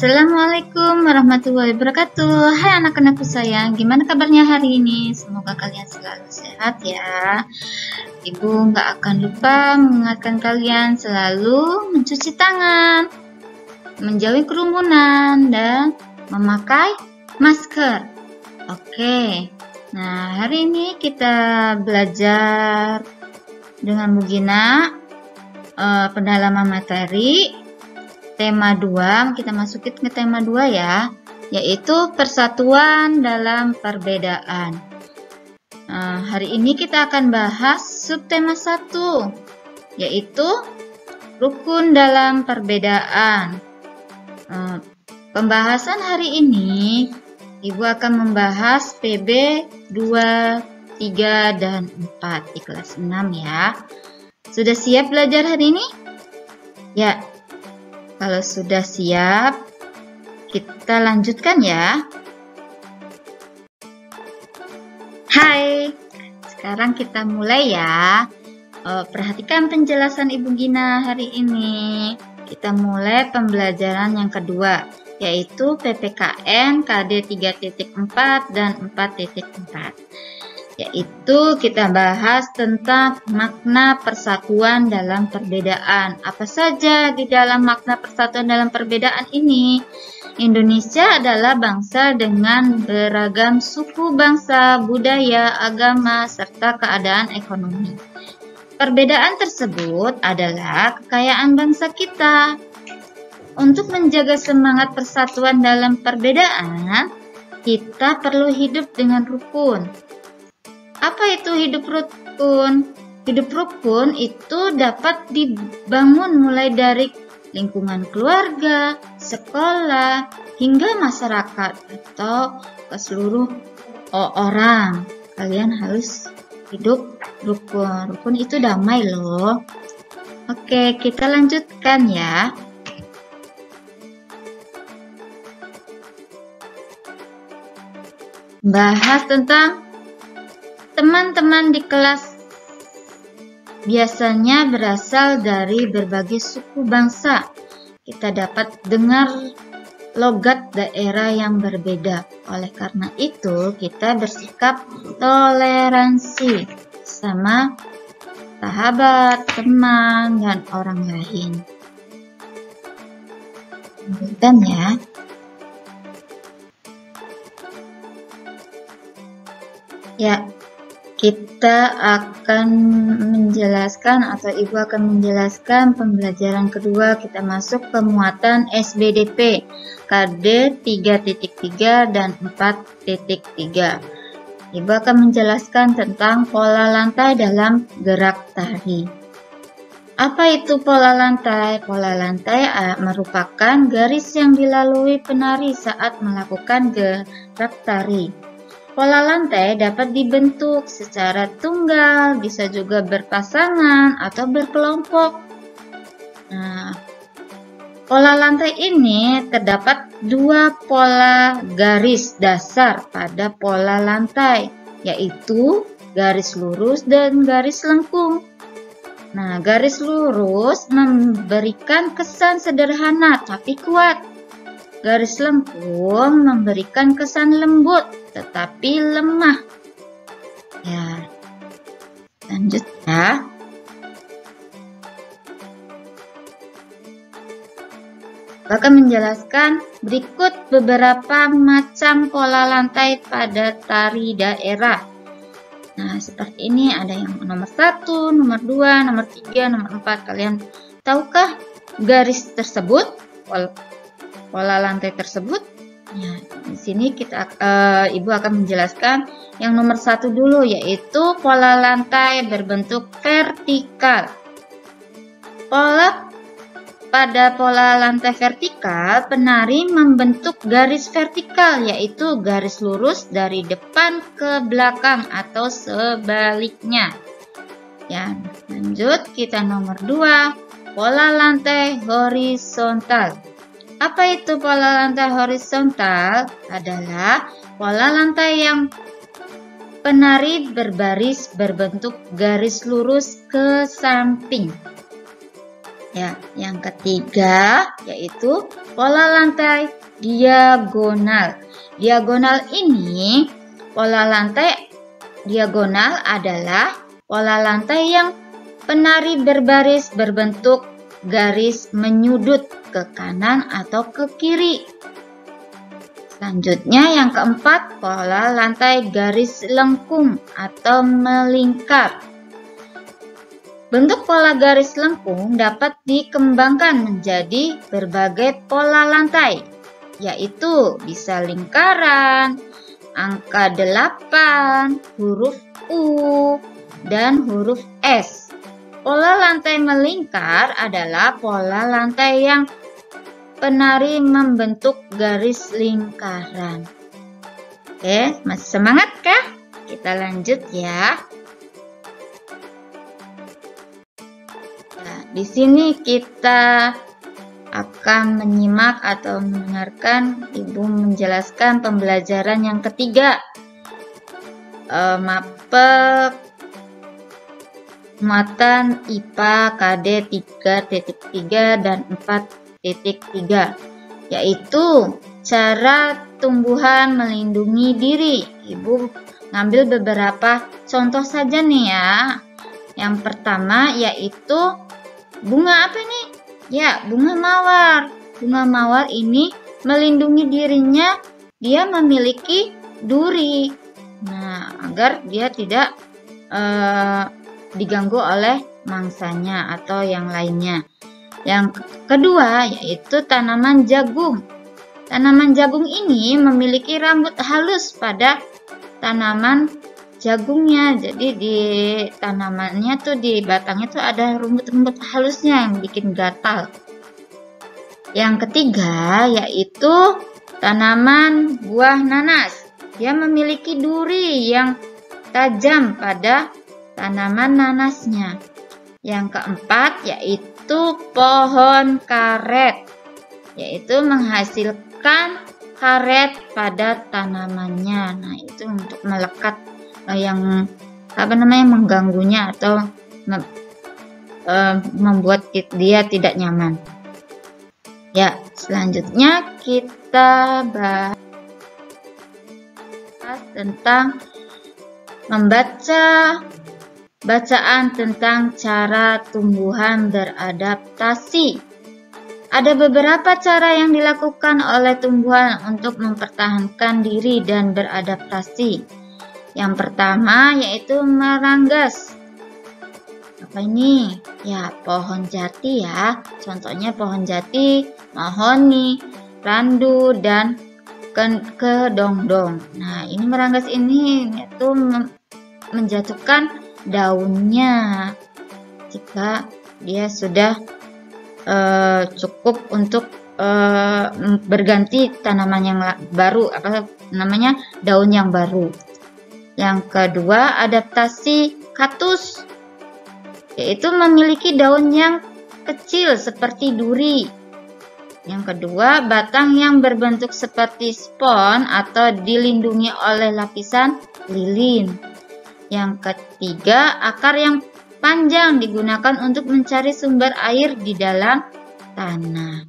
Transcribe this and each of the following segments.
Assalamualaikum warahmatullahi wabarakatuh. Hai anak-anakku sayang, gimana kabarnya hari ini? Semoga kalian selalu sehat ya. Ibu nggak akan lupa mengingatkan kalian selalu mencuci tangan, menjauhi kerumunan, dan memakai masker. Oke, nah hari ini kita belajar dengan Bu Gina pendalaman materi. Tema 2, kita masukin ke tema 2 ya, yaitu persatuan dalam perbedaan. Hari ini kita akan bahas subtema 1, yaitu rukun dalam perbedaan. Pembahasan hari ini, Ibu akan membahas PB 2, 3, dan 4 di kelas 6 ya. Sudah siap belajar hari ini? Ya. Kalau sudah siap, kita lanjutkan ya. Hai, sekarang kita mulai ya. Perhatikan penjelasan Ibu Gina hari ini. Kita mulai pembelajaran yang kedua, yaitu PPKN KD 3.4 dan 4.4. Yaitu kita bahas tentang makna persatuan dalam perbedaan. Apa saja di dalam makna persatuan dalam perbedaan ini? Indonesia adalah bangsa dengan beragam suku bangsa, budaya, agama, serta keadaan ekonomi. Perbedaan tersebut adalah kekayaan bangsa kita. Untuk menjaga semangat persatuan dalam perbedaan, kita perlu hidup dengan rukun. Apa itu hidup rukun? Hidup rukun itu dapat dibangun mulai dari lingkungan keluarga, sekolah, hingga masyarakat atau ke seluruh orang. Kalian harus hidup rukun. Rukun itu damai loh. Oke, kita lanjutkan ya. Bahas tentang teman-teman di kelas biasanya berasal dari berbagai suku bangsa. Kita dapat dengar logat daerah yang berbeda. Oleh karena itu, kita bersikap toleransi sama sahabat, teman, dan orang lain. Lanjutkan ya. Ya. Kita akan menjelaskan atau Ibu akan menjelaskan pembelajaran kedua. Kita masuk ke muatan SBDP KD 3.3 dan 4.3. Ibu akan menjelaskan tentang pola lantai dalam gerak tari. Apa itu pola lantai? Pola lantai merupakan garis yang dilalui penari saat melakukan gerak tari. Pola lantai dapat dibentuk secara tunggal, bisa juga berpasangan atau berkelompok. Nah, pola lantai ini terdapat dua pola garis dasar pada pola lantai, yaitu garis lurus dan garis lengkung. Nah, garis lurus memberikan kesan sederhana tapi kuat. Garis lengkung memberikan kesan lembut tetapi lemah. Ya, lanjut ya. Akan menjelaskan berikut beberapa macam pola lantai pada tari daerah. Nah, seperti ini ada yang nomor 1, nomor 2, nomor 3, nomor 4. Kalian tahukah garis tersebut? Pola lantai tersebut. Ya, di sini Ibu akan menjelaskan yang nomor 1 dulu, yaitu pola lantai berbentuk vertikal. Pada pola lantai vertikal, penari membentuk garis vertikal, yaitu garis lurus dari depan ke belakang atau sebaliknya. Ya, lanjut kita nomor 2, pola lantai horizontal. Apa itu pola lantai horizontal? Adalah pola lantai yang penari berbaris berbentuk garis lurus ke samping. Ya, yang ketiga yaitu pola lantai diagonal. Diagonal ini, pola lantai diagonal adalah pola lantai yang penari berbaris berbentuk garis menyudut ke kanan atau ke kiri. Selanjutnya yang keempat, pola lantai garis lengkung atau melingkar. Bentuk pola garis lengkung dapat dikembangkan menjadi berbagai pola lantai, yaitu bisa lingkaran, angka 8, huruf U, dan huruf S. Pola lantai melingkar adalah pola lantai yang penari membentuk garis lingkaran. Oke, masih semangat kah? Kita lanjut ya. Nah, di sini kita akan menyimak atau mendengarkan Ibu menjelaskan pembelajaran yang ketiga. Mapel muatan IPA KD 3.3 dan 4.3, yaitu cara tumbuhan melindungi diri. Ibu ngambil beberapa contoh saja nih ya. Yang pertama yaitu bunga apa nih? Ya, bunga mawar. Bunga mawar ini melindungi dirinya, dia memiliki duri. Nah, agar dia tidak diganggu oleh mangsanya atau yang lainnya. Yang kedua yaitu tanaman jagung. Tanaman jagung ini memiliki rambut halus pada tanaman jagungnya. Jadi di tanamannya tuh, di batangnya tuh ada rumput-rumput halusnya yang bikin gatal. Yang ketiga yaitu tanaman buah nanas. Dia memiliki duri yang tajam pada tanaman nanasnya. Yang keempat yaitu pohon karet, yaitu menghasilkan karet pada tanamannya. Nah, itu untuk melekat yang mengganggunya atau membuat dia tidak nyaman. Ya, selanjutnya kita bahas tentang membaca bacaan tentang cara tumbuhan beradaptasi. Ada beberapa cara yang dilakukan oleh tumbuhan untuk mempertahankan diri dan beradaptasi. Yang pertama yaitu meranggas. Apa ini? Ya, pohon jati ya. Contohnya pohon jati, mahoni, randu, dan kedongdong. Nah, ini meranggas ini yaitu menjatuhkan daunnya jika dia sudah cukup untuk berganti tanaman yang baru, daun yang baru. Yang kedua, adaptasi kaktus, yaitu memiliki daun yang kecil seperti duri. Yang kedua, batang yang berbentuk seperti spons atau dilindungi oleh lapisan lilin. Yang ketiga, akar yang panjang digunakan untuk mencari sumber air di dalam tanah.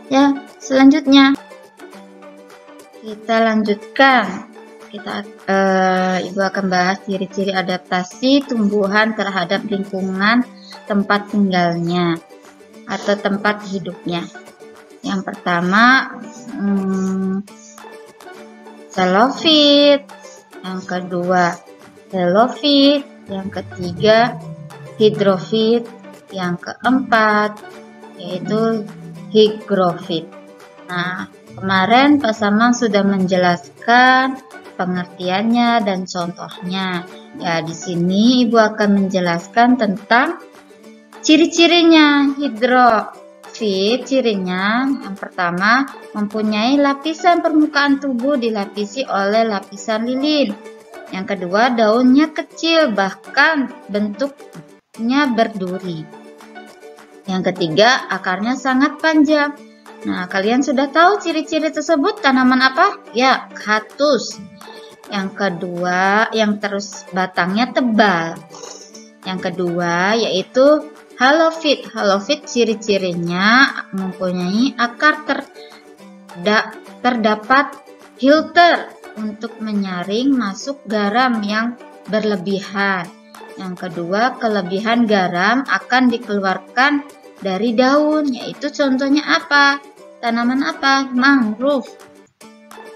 Ya, selanjutnya kita lanjutkan. Ibu akan bahas ciri-ciri adaptasi tumbuhan terhadap lingkungan tempat tinggalnya atau tempat hidupnya. Yang pertama, xylofit. Yang kedua, helofit. Yang ketiga, hidrofit. Yang keempat yaitu hygrofit. Nah, kemarin Pak Saman sudah menjelaskan pengertiannya dan contohnya. Ya, di sini Ibu akan menjelaskan tentang ciri-cirinya. Hidrofit, cirinya yang pertama, mempunyai lapisan permukaan tubuh dilapisi oleh lapisan lilin. Yang kedua, daunnya kecil, bahkan bentuknya berduri. Yang ketiga, akarnya sangat panjang. Nah, kalian sudah tahu ciri-ciri tersebut tanaman apa? Ya, kaktus. Yang kedua, yang terus batangnya tebal. Yang kedua yaitu halofit. Halofit ciri-cirinya mempunyai akar terdapat filter untuk menyaring masuk garam yang berlebihan. Yang kedua, kelebihan garam akan dikeluarkan dari daun, yaitu contohnya apa? Tanaman apa? Mangrove.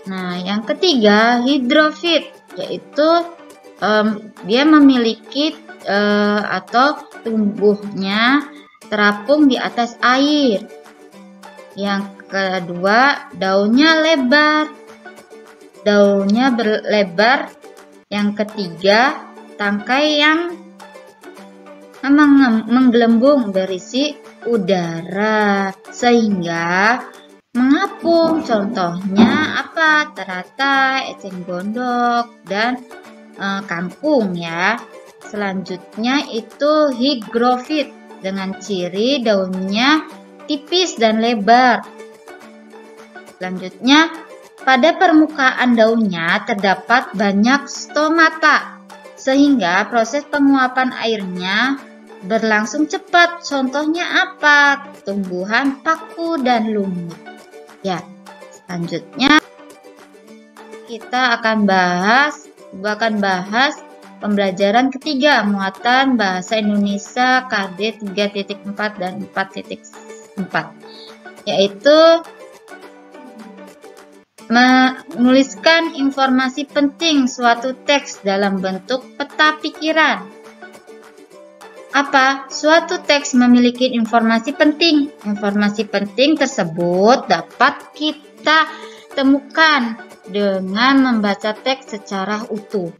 Nah, yang ketiga, hidrofit, yaitu dia memiliki atau tumbuhnya terapung di atas air. Yang kedua, daunnya lebar. Daunnya berlebar. Yang ketiga, tangkai yang menggelembung berisi udara sehingga mengapung. Contohnya apa? Teratai, eceng gondok, dan kangkung ya. Selanjutnya itu higrofit dengan ciri daunnya tipis dan lebar. Selanjutnya, pada permukaan daunnya terdapat banyak stomata sehingga proses penguapan airnya berlangsung cepat. Contohnya apa? Tumbuhan paku dan lumut. Ya, selanjutnya kita akan bahas pembelajaran ketiga, muatan bahasa Indonesia KD 3.4 dan 4.4, yaitu menuliskan informasi penting suatu teks dalam bentuk peta pikiran. Apa? Suatu teks memiliki informasi penting. Informasi penting tersebut dapat kita temukan dengan membaca teks secara utuh.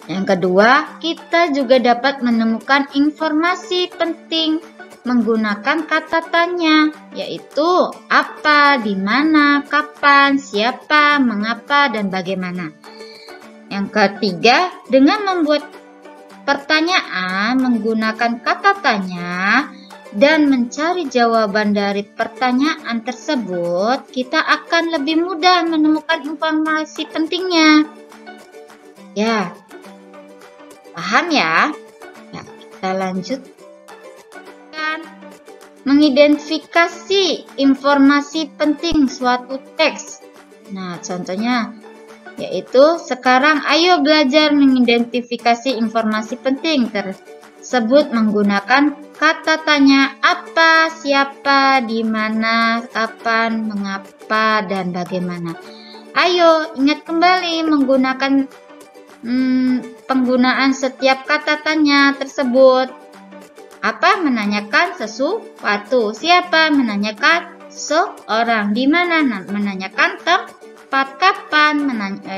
Yang kedua, kita juga dapat menemukan informasi penting menggunakan kata tanya, yaitu apa, di mana, kapan, siapa, mengapa, dan bagaimana. Yang ketiga, dengan membuat pertanyaan menggunakan kata tanya dan mencari jawaban dari pertanyaan tersebut, kita akan lebih mudah menemukan informasi pentingnya. Ya, paham ya? Ya, kita lanjut. Mengidentifikasi informasi penting suatu teks. Nah, contohnya yaitu sekarang ayo belajar mengidentifikasi informasi penting tersebut menggunakan kata tanya apa, siapa, di mana, kapan, mengapa, dan bagaimana. Ayo ingat kembali menggunakan penggunaan setiap kata tanya tersebut. Apa? Menanyakan sesuatu. Siapa? Menanyakan seorang. Di mana? Menanyakan tempat. Kapan?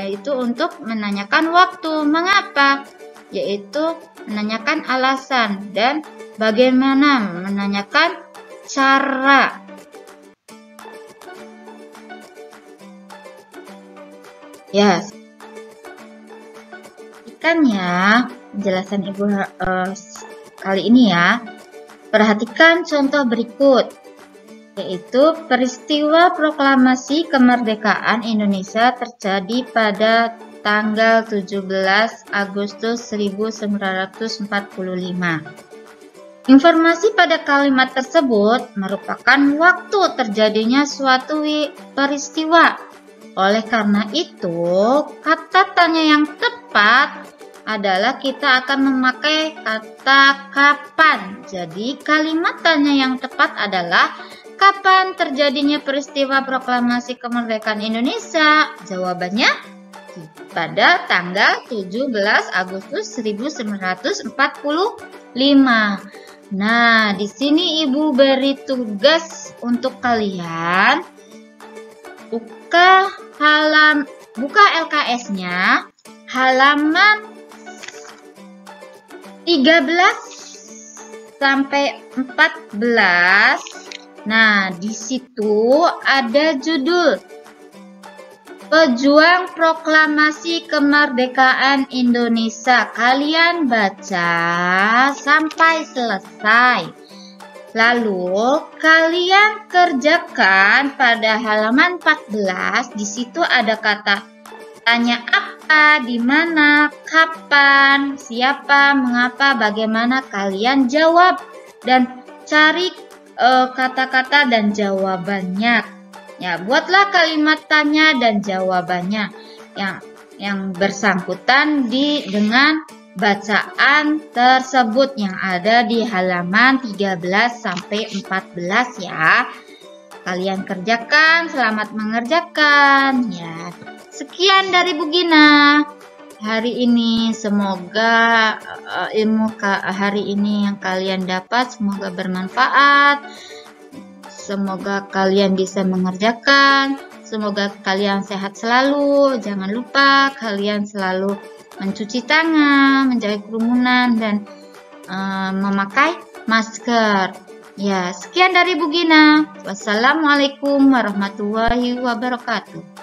Itu untuk menanyakan waktu. Mengapa? Yaitu menanyakan alasan. Dan bagaimana? Menanyakan cara. Ya, ikan ya penjelasan Ibu kali ini ya. Perhatikan contoh berikut, yaitu peristiwa proklamasi kemerdekaan Indonesia terjadi pada tanggal 17 Agustus 1945. Informasi pada kalimat tersebut merupakan waktu terjadinya suatu peristiwa. Oleh karena itu, kata tanya yang tepat adalah kita akan memakai kata kapan. Jadi kalimat tanya yang tepat adalah kapan terjadinya peristiwa proklamasi kemerdekaan Indonesia? Jawabannya pada tanggal 17 Agustus 1945. Nah, di sini Ibu beri tugas untuk kalian. Buka LKS-nya halaman 13 sampai 14. Nah, di situ ada judul Pejuang Proklamasi Kemerdekaan Indonesia. Kalian baca sampai selesai. Lalu kalian kerjakan pada halaman 14. Di situ ada kata Tanya apa, di mana, kapan, siapa, mengapa, bagaimana, kalian jawab dan cari kata-kata dan jawabannya. Ya, buatlah kalimat tanya dan jawabannya yang bersangkutan dengan bacaan tersebut yang ada di halaman 13 sampai 14 ya. Kalian kerjakan, selamat mengerjakan ya. Sekian dari Bu Gina hari ini. Semoga ilmu hari ini yang kalian dapat semoga bermanfaat. Semoga kalian bisa mengerjakan. Semoga kalian sehat selalu. Jangan lupa kalian selalu mencuci tangan, menjauhi kerumunan, dan memakai masker. Ya, sekian dari Bu Gina. Wassalamualaikum warahmatullahi wabarakatuh.